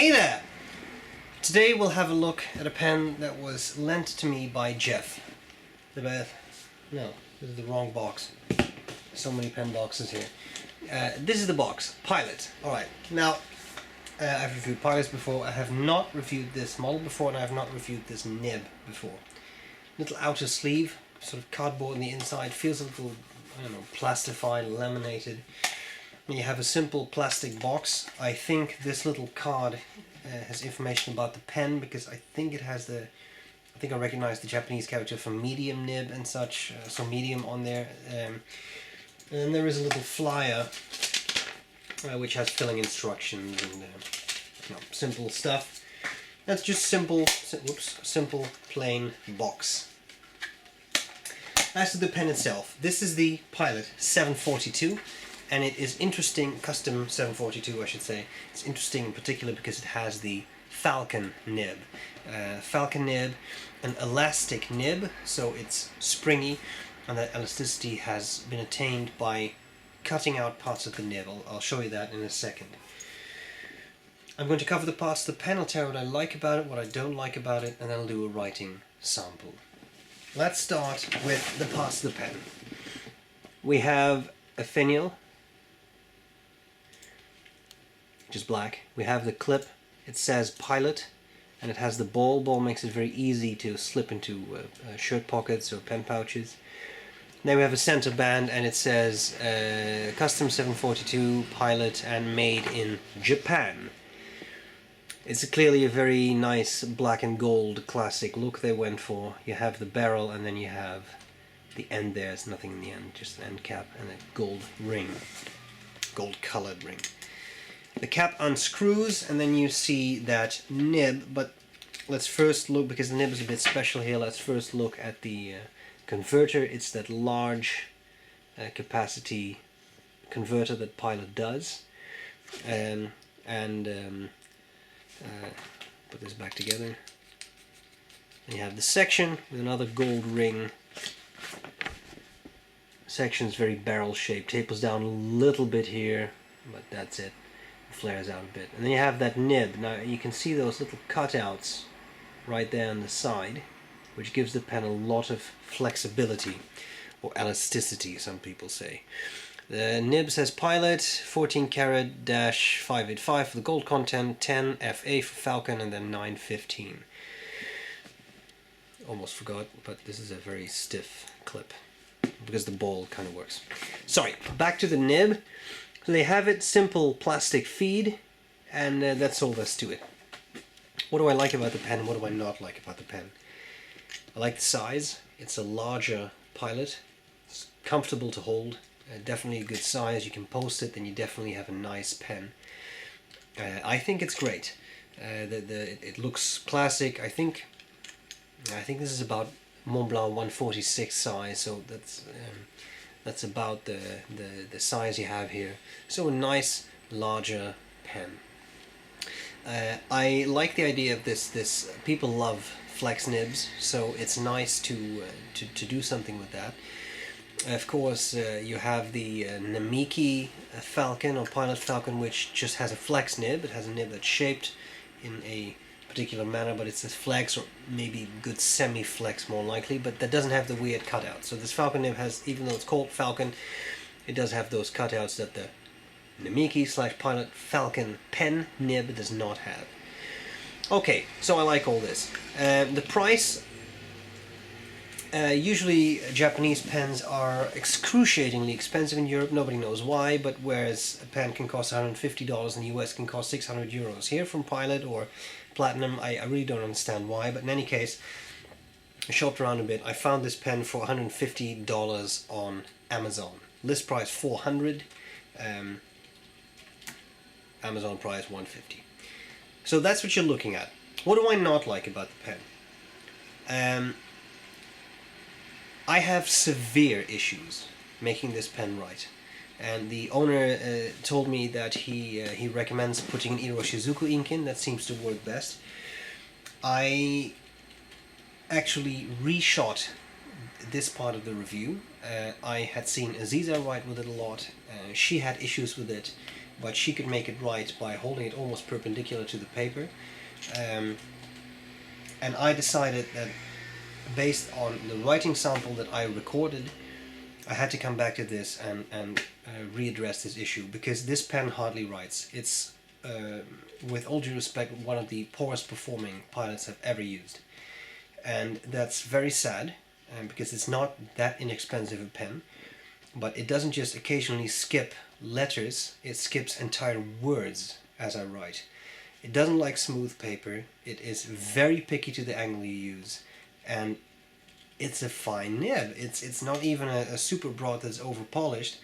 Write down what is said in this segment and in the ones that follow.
Hey there! Today we'll have a look at a pen that was lent to me by Jeff. No, this is the wrong box. So many pen boxes here. This is the box, Pilot. Alright, now I've reviewed pilots before. I have not reviewed this model before, and I have not reviewed this nib before. Little outer sleeve, sort of cardboard on the inside, feels a little, I don't know, plastified, laminated. And you have a simple plastic box. I think this little card has information about the pen, because I think it has the, I think I recognize the Japanese character from medium nib and such, so medium on there. And there is a little flyer which has filling instructions and simple stuff. That's just simple plain box. As to the pen itself, this is the Pilot 742. And it is interesting, custom 742 I should say. It's interesting in particular because it has the Falcon Nib. Falcon Nib, an elastic nib, so it's springy, and that elasticity has been attained by cutting out parts of the nib. I'll show you that in a second. I'm going to cover the parts of the pen. I'll tell you what I like about it, what I don't like about it, and then I'll do a writing sample. Let's start with the parts of the pen. We have a finial, which is black. We have the clip, it says Pilot, and it has the ball. Ball makes it very easy to slip into shirt pockets or pen pouches. Then we have a center band, and it says Custom 742 Pilot and made in Japan. It's clearly a very nice black and gold classic look they went for. You have the barrel, and then you have the end there. There's nothing in the end, just the end cap and a gold ring, gold colored ring. The cap unscrews, and then you see that nib, but let's first look, because the nib is a bit special here, let's first look at the converter. It's that large capacity converter that Pilot does. Put this back together. And you have the section with another gold ring. Section is very barrel shaped, tapers down a little bit here, but that's it. Flares out a bit. And then you have that nib. Now you can see those little cutouts right there on the side, which gives the pen a lot of flexibility, or elasticity some people say. The nib says Pilot 14 karat -585 for the gold content, 10 FA for Falcon, and then 915. Almost forgot, but this is a very stiff clip because the ball kind of works. Sorry, back to the nib. So they have it simple plastic feed, and that's all there's to it. What do I like about the pen? What do I not like about the pen? I like the size. It's a larger Pilot. It's comfortable to hold. Definitely a good size. You can post it, then you definitely have a nice pen. I think it's great. It looks classic. I think this is about Mont Blanc 146 size, so that's about the size you have here. So a nice larger pen. I like the idea of this. People love flex nibs, so it's nice to do something with that. Of course, you have the Namiki Falcon or Pilot Falcon, which just has a flex nib. It has a nib that's shaped in a particular manner, but it's a flex, or maybe good semi-flex more likely, but that doesn't have the weird cutouts. So this Falcon nib has, even though it's called Falcon, it does have those cutouts that the Namiki/Pilot Falcon pen nib does not have. Okay, so I like all this. The price, usually Japanese pens are excruciatingly expensive in Europe. Nobody knows why, but whereas a pen can cost $150 in the US, can cost 600 euros here from Pilot or Platinum. I really don't understand why, but in any case, I shopped around a bit. I found this pen for $150 on Amazon. List price $400, Amazon price $150. So that's what you're looking at. What do I not like about the pen? I have severe issues making this pen write, and the owner told me that he recommends putting an Iroshizuku ink in. That seems to work best. I actually reshot this part of the review. I had seen Aziza write with it a lot. She had issues with it but she could make it right by holding it almost perpendicular to the paper. And I decided that based on the writing sample that I recorded, I had to come back to this and readdress this issue, because this pen hardly writes. It's, with all due respect, one of the poorest performing pilots I've ever used. And that's very sad, because it's not that inexpensive a pen, but it doesn't just occasionally skip letters, it skips entire words as I write. It doesn't like smooth paper, it is very picky to the angle you use, and it's a fine nib. It's not even a super broad that's over polished,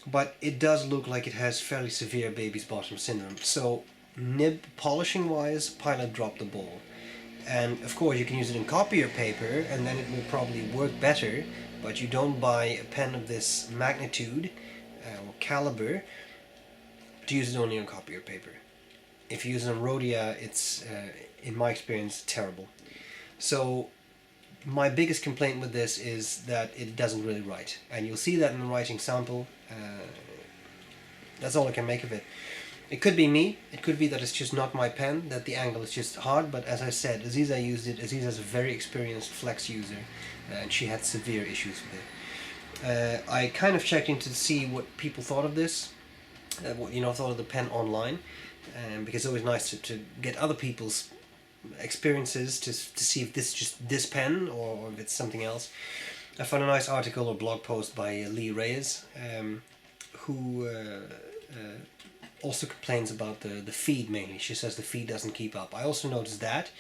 but it does look like it has fairly severe baby's bottom syndrome. So nib polishing wise, Pilot dropped the ball. And of course you can use it in copier paper and then it will probably work better, but you don't buy a pen of this magnitude or caliber to use it only on copier paper. If you use it on Rhodia, it's, in my experience, terrible. So my biggest complaint with this is that it doesn't really write, and you'll see that in the writing sample. That's all I can make of it. It could be me, it could be that it's just not my pen, that the angle is just hard, but as I said, Aziza used it. Aziza is a very experienced flex user, and she had severe issues with it. I kind of checked in to see what people thought of this, what, you know, thought of the pen online, because it's always nice to get other people's experiences to see if this is just this pen or if it's something else. I found a nice article or blog post by Lee Reyes, who also complains about the feed mainly. She says the feed doesn't keep up. I also noticed that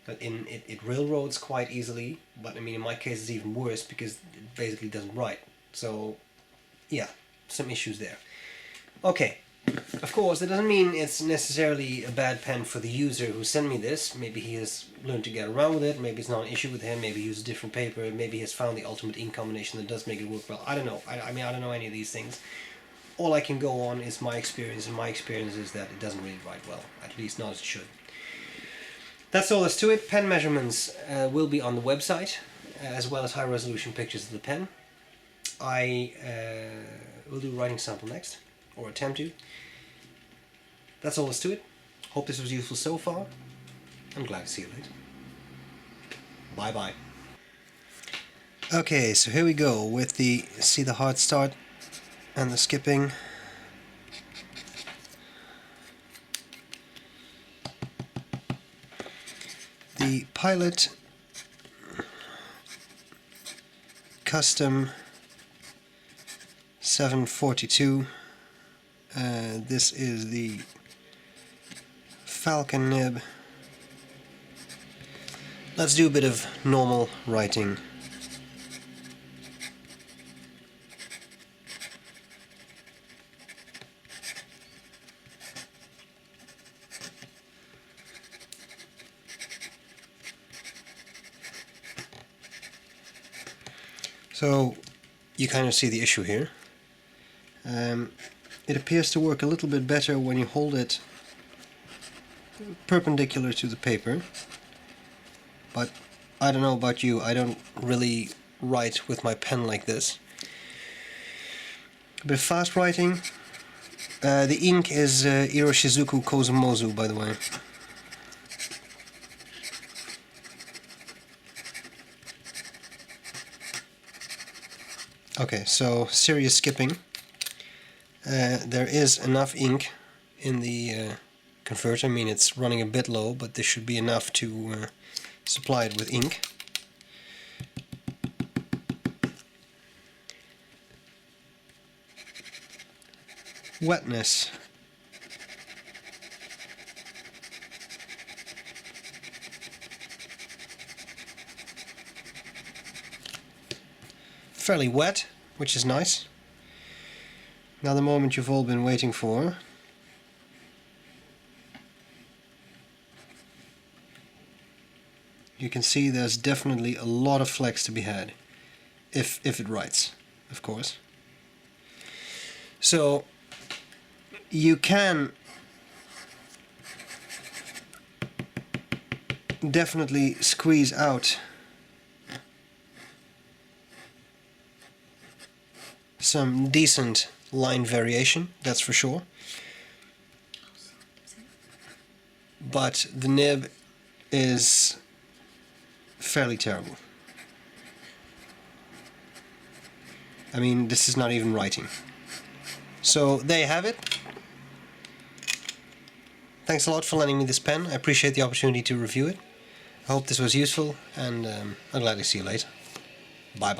it railroads quite easily, but I mean in my case it's even worse because it basically doesn't write. So yeah, some issues there. Okay. Of course, that doesn't mean it's necessarily a bad pen for the user who sent me this. Maybe he has learned to get around with it, maybe it's not an issue with him, maybe he uses different paper, maybe he has found the ultimate ink combination that does make it work well. I don't know. I mean, I don't know any of these things. All I can go on is my experience, and my experience is that it doesn't really write well, at least not as it should. That's all there's to it. Pen measurements will be on the website, as well as high-resolution pictures of the pen. I will do a writing sample next, or attempt to. That's all there's to it. Hope this was useful so far. I'm glad to see you later. Bye bye. Okay, so here we go with the, see the hard start and the skipping. The Pilot Custom 742. This is the Falcon Nib. Let's do a bit of normal writing. So you kind of see the issue here. It appears to work a little bit better when you hold it perpendicular to the paper, but I don't know about you, I don't really write with my pen like this. A bit of fast writing. The ink is Iroshizuku Kozumozu, by the way. Okay, so serious skipping. There is enough ink in the converter. I mean, it's running a bit low, but this should be enough to supply it with ink. Wetness. Fairly wet, which is nice. Now the moment you've all been waiting for. You can see there's definitely a lot of flex to be had, if it writes, of course. So you can definitely squeeze out some decent line variation, that's for sure. But the nib is fairly terrible. I mean, this is not even writing. So there you have it. Thanks a lot for lending me this pen. I appreciate the opportunity to review it. I hope this was useful, and I'm glad to see you later. Bye bye.